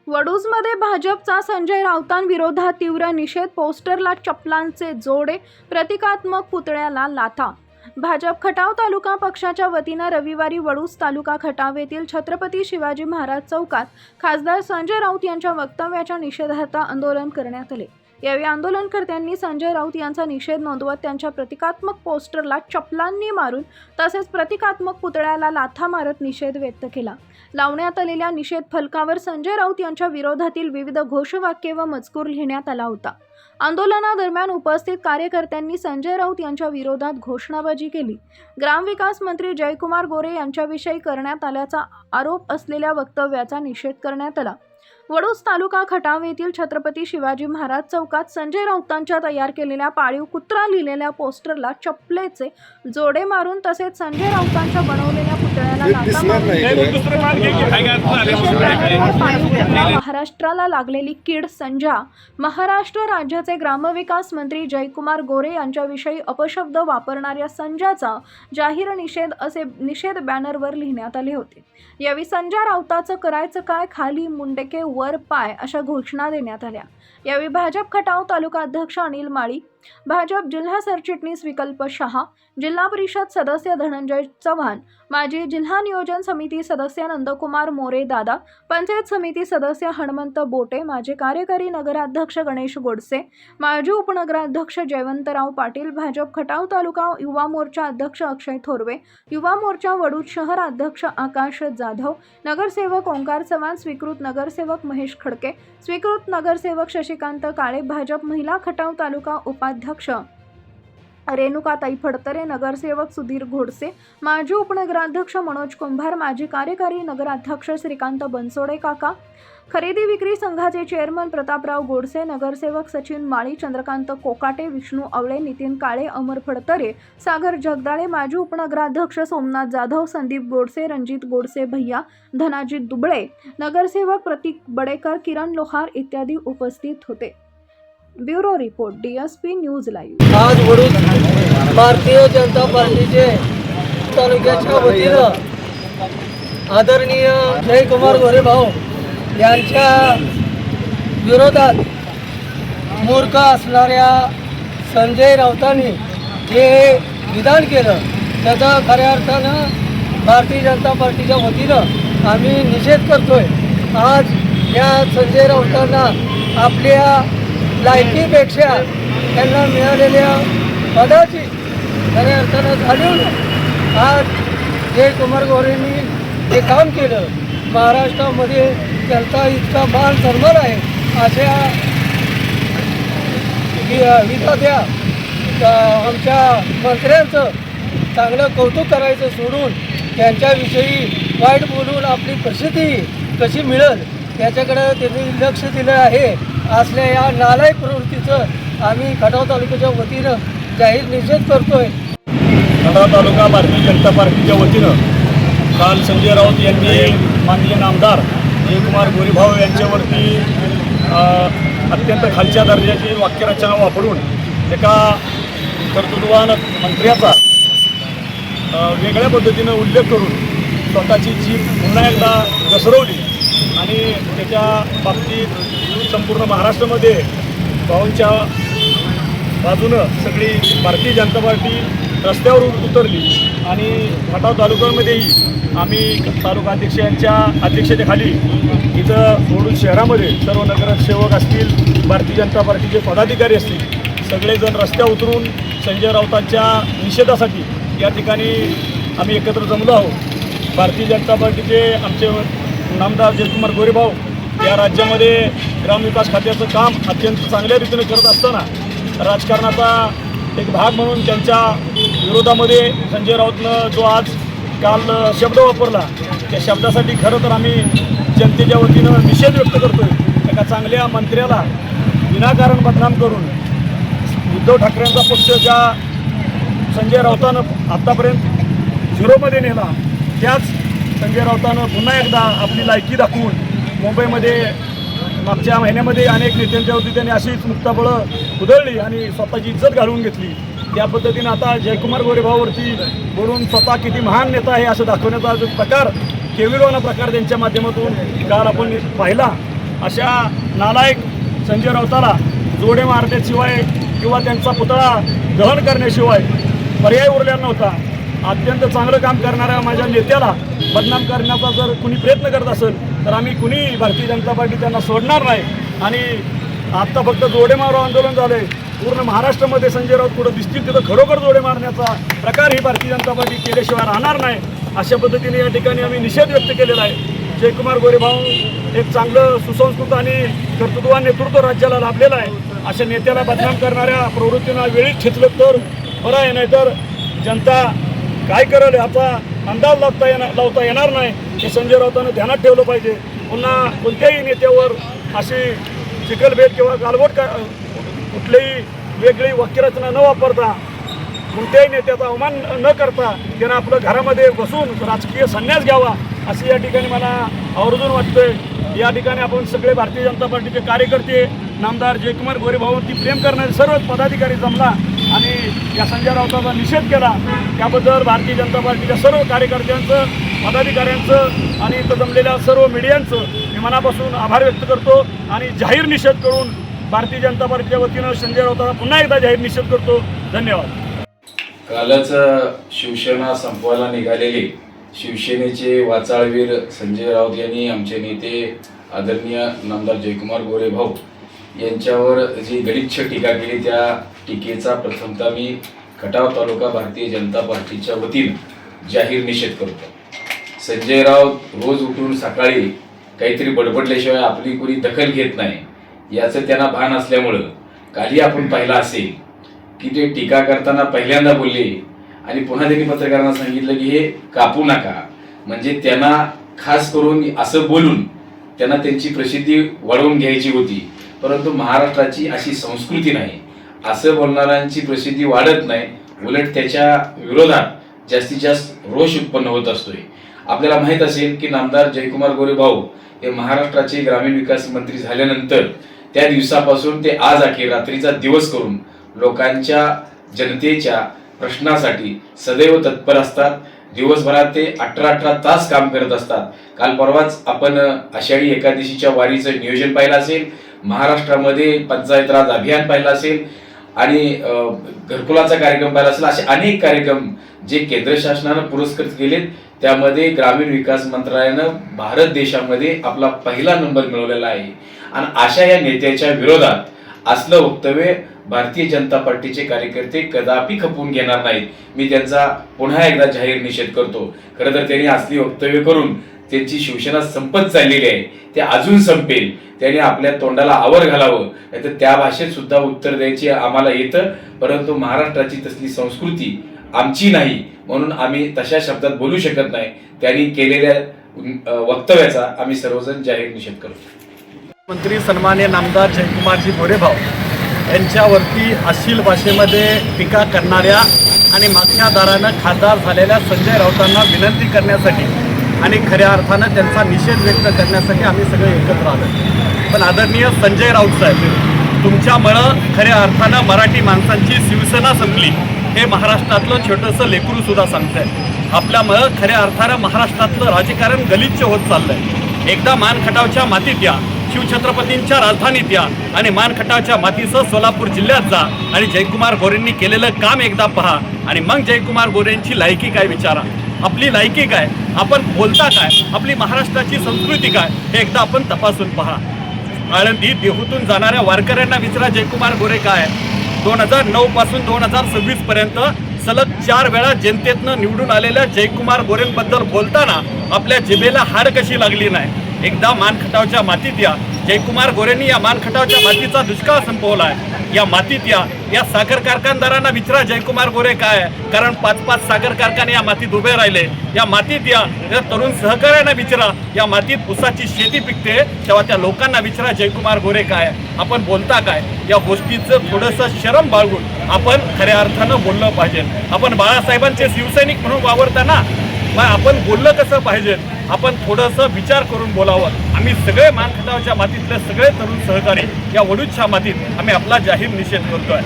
वडूजमध्ये भाजपचा संजय राऊतांविरोधात तीव्र निषेध, पोस्टरला चप्पलांचे जोडे, प्रतिकात्मक पुतळ्याला लाथा। भाजप खटाव तालुका पक्षाच्या वतीनं रविवारी वडूज तालुका खटाव येथील छत्रपती शिवाजी महाराज चौकात खासदार संजय राऊत यांच्या वक्तव्याच्या निषेधार्थ आंदोलन करण्यात आले। यावेळी आंदोलनकर्त्यांनी संजय राऊत यांचा निषेध नोंदवत त्यांच्या प्रतिकात्मक पोस्टरला चप्पलांनी मारून तसेच प्रतिकात्मक पुतळ्याला लाथा मारत निषेध व्यक्त केला। लावण्यात आलेल्या निषेध फलकावर संजय राऊत यांच्या विरोधातील विविध घोषवाक्ये व मजकूर लिहिण्यात आला होता। आंदोलनादरम्यान उपस्थित कार्यकर्त्यांनी संजय राऊत यांच्या विरोधात घोषणाबाजी केली। ग्रामविकास मंत्री जयकुमार गोरे यांच्याविषयी करण्यात आल्याचा आरोप असलेल्या वक्तव्याचा निषेध करण्यात आला। वडूज तालुका खटाव येथील छत्रपती शिवाजी महाराज चौकात संजय राऊतांच्या तयार केलेल्या पाळीव कुत्रा लिहिलेल्या पोस्टरला चप्पलेचे जोडे मारून तसेच संजय राऊतांच्या बनवलेल्या पुतळ्याला लाथा मारून महाराष्ट्राला लागलेली कीड संजा, महाराष्ट्र राज्याचे ग्रामविकास मंत्री जयकुमार गोरे यांच्याविषयी अपशब्द वापरणाऱ्या संजाचा जाहीर निषेध असे निषेध बॅनरवर लिहिण्यात आले होते। यावेळी संजय राऊताचं करायचं काय, खाली मुंडके वर पाय अशा घोषणा देण्यात आल्या। यावेळी भाजप खटाव तालुका अध्यक्ष अनिल माळी, भाजप जिल्हा सरचिटणीस विकल्प शहा, जिल्हा परिषद सदस्य धनंजय चव्हाण, माजी जिल्हा नियोजन समिती सदस्य नंदकुमार मोरे दादा, पंचायत समिती सदस्य हनुमंत बोटे, माजी कार्यकारी नगराध्यक्ष गणेश गोडसे, माजी उपनगराध्यक्ष जयवंतराव पाटील, भाजप खटाव तालुका युवा मोर्चा अध्यक्ष अक्षय थोरवे, युवा मोर्चा वडूज शहर अध्यक्ष आकाश जाधव, नगरसेवक ओंकार चव्हाण, स्वीकृत नगरसेवक महेश खडके, स्वीकृत नगरसेवक शशिकांत काळे, भाजप महिला खटाव तालुका उपाध्यक्ष रेणुकाताई फडतरे, नगरसेवक सुधीर घोडसे, माजी उपनगराध्यक्ष मनोज कुंभार, माजी कार्यकारी नगराध्यक्ष श्रीकांत बनसोडे काका, खरेदी विक्री संघाचे चेअरमन प्रतापराव गोडसे, नगरसेवक सचिन माळी, चंद्रकांत कोकाटे, विष्णू आवळे, नितीन काळे, अमर फडतरे, सागर जगदाळे, माजी उपनगराध्यक्ष सोमनाथ जाधव, संदीप गोडसे, रणजित गोडसे भैया, धनाजित दुबळे, नगरसेवक प्रतीक बडेकर, किरण लोहार इत्यादी उपस्थित होते। Bureau report, DSP news live. आज वडूज भारतीय जनता पार्टीचे तालुक्याच्या वतीनं आदरणीय जयकुमार गोरे भाऊ यांच्या विरोधात मूर्ख असणाऱ्या संजय राऊतांनी जे विधान केलं त्याचा खऱ्या अर्थानं भारतीय जनता पार्टीच्या वतीनं आम्ही निषेध करतोय। आज या संजय राऊतांना आपल्या लायकीपेक्षा त्यांना मिळालेल्या पदाची खऱ्या अर्थानं जाणीव आज जयकुमार गोरेंनी जे काम केलं, महाराष्ट्रामध्ये त्यांचा इतका मान सन्मान आहे अशा विधात्या आमच्या मंत्र्यांचं चांगलं कौतुक करायचं सोडून त्यांच्याविषयी वाईट बोलून आपली प्रसिद्धी कशी मिळेल त्याच्याकडं त्यांनी लक्ष दिलं आहे। असल्या या नालायक प्रवृत्तीचं आम्ही खटाव तालुक्याच्या वतीनं जाहीर निषेध करतोय। खटाव तालुका भारतीय जनता पार्टीच्या वतीनं काल संजय राऊत यांनी माननीय आमदार जयकुमार गोरेभाऊ यांच्यावरती अत्यंत खालच्या दर्जाची वाक्यरचना वापरून एका कर्तृत्ववान मंत्र्याचा वेगळ्या पद्धतीनं उल्लेख करून स्वतःची जीभ पुन्हा एकदा घसरवली आणि त्याच्या बाबतीत संपूर्ण महाराष्ट्रामध्ये भाऊंच्या बाजूनं सगळी भारतीय जनता पार्टी रस्त्यावर उतरली आणि खटाव तालुक्यामध्येही आम्ही तालुका अध्यक्ष यांच्या अध्यक्षतेखाली इथं वडूज शहरामध्ये सर्व नगरसेवक असतील, भारतीय जनता पार्टीचे पदाधिकारी असतील, सगळेजण रस्त्यावर उतरून संजय राऊतांच्या निषेधासाठी या ठिकाणी आम्ही एकत्र जमलो आहोत। भारतीय जनता पार्टीचे आमचे नामदार जयकुमार गोरेभाऊ या राज्यामध्ये ग्रामविकास खात्याचं काम अत्यंत चांगल्या रीतीने करत असताना राजकारणाचा एक भाग म्हणून त्यांच्या विरोधामध्ये संजय राऊतनं जो आज काल शब्द वापरला त्या शब्दासाठी खरं तर आम्ही जनतेच्या वतीनं निषेध व्यक्त करतोय। एका चांगल्या मंत्र्याला विनाकारण बदनाम करून उद्धव ठाकरेंचा पक्ष ज्या संजय राऊतानं आत्तापर्यंत झिरोमध्ये नेला त्याच संजय राऊतानं पुन्हा एकदा आपली लायकी दाखवून मुंबईमध्ये मागच्या महिन्यामध्ये अनेक नेत्यांच्या वरती त्यांनी अशीच मुक्ताबळं उधळली आणि स्वतःची इज्जत घालवून घेतली। त्या पद्धतीनं आता जयकुमार गोरेभाऊवरती बोलून स्वतः किती महान नेता आहे असं दाखवण्याचा जो प्रकार, केविलवाना प्रकार त्यांच्या माध्यमातून काल आपण पाहिला अशा नालायक संजय राऊताला जोडे मारण्याशिवाय किंवा त्यांचा पुतळा दहन करण्याशिवाय पर्याय उरलेला नव्हता. अत्यंत चांगलं काम करणाऱ्या माझ्या नेत्याला बदनाम करण्याचा जर कुणी प्रयत्न करत असेल तर आम्ही कुणी भारतीय जनता पार्टी त्यांना सोडणार नाही. आणि आत्ता फक्त जोडे मारो आंदोलन झालं आहे. पूर्ण महाराष्ट्रामध्ये संजय राऊत कुठं दिसतील तिथं खरोखर जोडे मारण्याचा प्रकार ही भारतीय जनता पार्टी केल्याशिवाय राहणार नाही. अशा पद्धतीने या ठिकाणी आम्ही निषेध व्यक्त केलेला आहे. जयकुमार गोरेभाऊ एक चांगलं सुसंस्कृत आणि कर्तृत्ववान नेतृत्व राज्याला लाभलेलं आहे. अशा नेत्याला बदनाम करणाऱ्या प्रवृत्तींना वेळीच ठेचलं तर बरं आहे, नाहीतर जनता काय करेल याचा अंदाज लावता येणार नाही. हे संजय राऊतांना ध्यानात ठेवलं पाहिजे. पुन्हा कोणत्याही नेत्यावर अशी चिखलभेद किंवा गालबोट कुठलीही वेगळी वाक्यरचना न वापरता कोणत्याही नेत्याचा अवमान न करता त्यांना आपलं घरामध्ये बसून राजकीय संन्यास घ्यावा असे या ठिकाणी मला आवर्जून वाटतंय. या ठिकाणी आपण सगळे भारतीय जनता पार्टीचे कार्यकर्ते, नामदार जयकुमार गोरेभाऊंवरती प्रेम करणारे सर्व पदाधिकारी जमला आणि या संजय राऊताचा निषेध केला. त्याबद्दल भारतीय जनता पार्टीच्या सर्व कार्यकर्त्यांचं, पदाधिकाऱ्यांचं आणि इथं जमलेल्या सर्व मीडियांचं मी मनापासून आभार व्यक्त करतो आणि जाहीर निषेध करून भारतीय जनता पार्टीच्या वतीनं संजय राऊताचा पुन्हा एकदा जाहीर निषेध करतो. धन्यवाद. कालच शिवसेना संपवायला निघालेले शिवसेनेचे वाचाळवीर संजय राऊत यांनी आमचे नेते आदरणीय नामदार जयकुमार गोरेभाऊ यांच्यावर जी गलिच्छ टीका केली त्या टीकेचा प्रथमतः मी खटाव तालुका भारतीय जनता पार्टीच्या वतीनं जाहीर निषेध करतो. संजय राऊत रोज उठून सकाळी काहीतरी बडबडल्याशिवाय आपली कोणी दखल घेत नाही याचं त्यांना भान असल्यामुळं कालही आपण पाहिलं असेल की ते टीका करताना पहिल्यांदा बोलले आणि पुन्हा त्यांनी पत्रकारांना सांगितलं की हे कापू नका. म्हणजे त्यांना खास करून असं बोलून त्यांना त्यांची प्रसिद्धी वाढवून घ्यायची होती. परंतु महाराष्ट्राची अशी संस्कृती नाही. असं बोलणाऱ्यांची प्रसिद्धी वाढत नाही, उलट त्याच्या विरोधात जास्तीत जास्त रोष उत्पन्न होत असतोय. आपल्याला माहीत असेल की नामदार जयकुमार गोरेभाऊ हे महाराष्ट्राचे ग्रामीण विकास मंत्री झाल्यानंतर त्या दिवसापासून ते आज अखेर रात्रीचा दिवस करून लोकांच्या, जनतेच्या प्रश्नासाठी सदैव तत्पर असतात. दिवसभरात ते 18 तास काम करत असतात. काल परवाच आपण आषाढी एकादशीच्या वारीचं नियोजन पाहिलं असेल, महाराष्ट्रामध्ये पंचायत राज अभियान पाहिलं असेल आणि घरकुलाचा कार्यक्रम पाहिला असेल. असे अनेक कार्यक्रम जे केंद्र शासनानं पुरस्कृत केलेत. त्यामध्ये ग्रामीण विकास मंत्रालयानं भारत देशामध्ये आपला पहिला नंबर मिळवलेला आहे. आणि अशा या नेत्याच्या विरोधात असलं वक्तव्य भारतीय जनता पार्टीचे कार्यकर्ते कदापि खपवून घेणार नाहीत. मी त्यांचा पुन्हा एकदा जाहीर निषेध करतो. खरं तर त्यांनी असली वक्तव्य करून त्यांची शिवसेना संपत चाललेली आहे, ते अजून संपेल. त्याने आपल्या तोंडाला आवर घालावं, नाहीतर त्या भाषेत सुद्धा उत्तर द्यायची आम्हाला येतं. परंतु महाराष्ट्राची तसली संस्कृती आमची नाही, म्हणून आम्ही तशा शब्दात बोलू शकत नाही. त्यांनी केलेल्या वक्तव्याचा आम्ही सर्वजण जाहीर निषेध करतो. मंत्री सन्मान्य नामदार जयकुमारजी गोरेभाऊ यांच्यावरती अश्लील भाषेमध्ये टीका करणाऱ्या आणि मागच्या दारानं खासदार झालेल्या संजय राऊतांना विनंती करण्यासाठी आणि खऱ्या अर्थानं त्यांचा निषेध व्यक्त करण्यासाठी आम्ही सगळे एकत्र आलो. पण आदरणीय संजय राऊत साहेब, तुमच्यामुळं खऱ्या अर्थानं मराठी माणसांची शिवसेना संपली हे महाराष्ट्रातलं छोटंसं लेकरूसुद्धा सांगतंय. आपल्यामुळं खऱ्या अर्थानं महाराष्ट्रातलं राजकारण गलिच्छ होत चाललंय. एकदा मानखटावच्या मातीत या, शिवछत्रपतींच्या राजधानीत या आणि मानखटावच्या मातीसह सोलापूर जिल्ह्यात जा आणि जयकुमार गोरेंनी केलेलं काम एकदा पहा आणि मग जयकुमार गोरेंची लायकी काय विचारा. आपली लायकी काय, आपण बोलता काय, आपली महाराष्ट्राची संस्कृती काय हे एकदा आपण तपासून पहा. आळंदी देहूतून जाणाऱ्या वारकऱ्यांना विचारा जयकुमार गोरे काय. 2009 पासून 2026 पर्यंत सलग 4 वेळा जनतेतनं निवडून आलेल्या जयकुमार गोरेंबद्दल बोलताना आपल्या जिभेला हाड कशी लागली नाही. एकदा मानखटावच्या मातीत या. जयकुमार गोरेंनी या मानखटावच्या मातीचा दुष्काळ संपवला आहे. या मातीत या साखर कारखानदारांना विचारा जयकुमार गोरे काय, कारण 5-5 साखर कारखाने या मातीत उभे राहिले. या मातीत या तरुण सहकार्यांना विचारा, या मातीत ऊसाची शेती पिकते तेव्हा त्या लोकांना विचारा जयकुमार गोरे काय, आपण बोलता काय. या गोष्टीचं थोडंसं शरम बाळगून आपण खऱ्या अर्थानं बोललं पाहिजे. आपण बाळासाहेबांचे शिवसैनिक म्हणून वावरताना मग आपण बोललं कसं पाहिजे, आपण थोडंसं विचार करून बोलावं. आम्ही सगळे मानखटावच्या मातीतले सगळे तरुण सहकारी या वडूच्या मातीत आम्ही आपला जाहीर निषेध करतोय.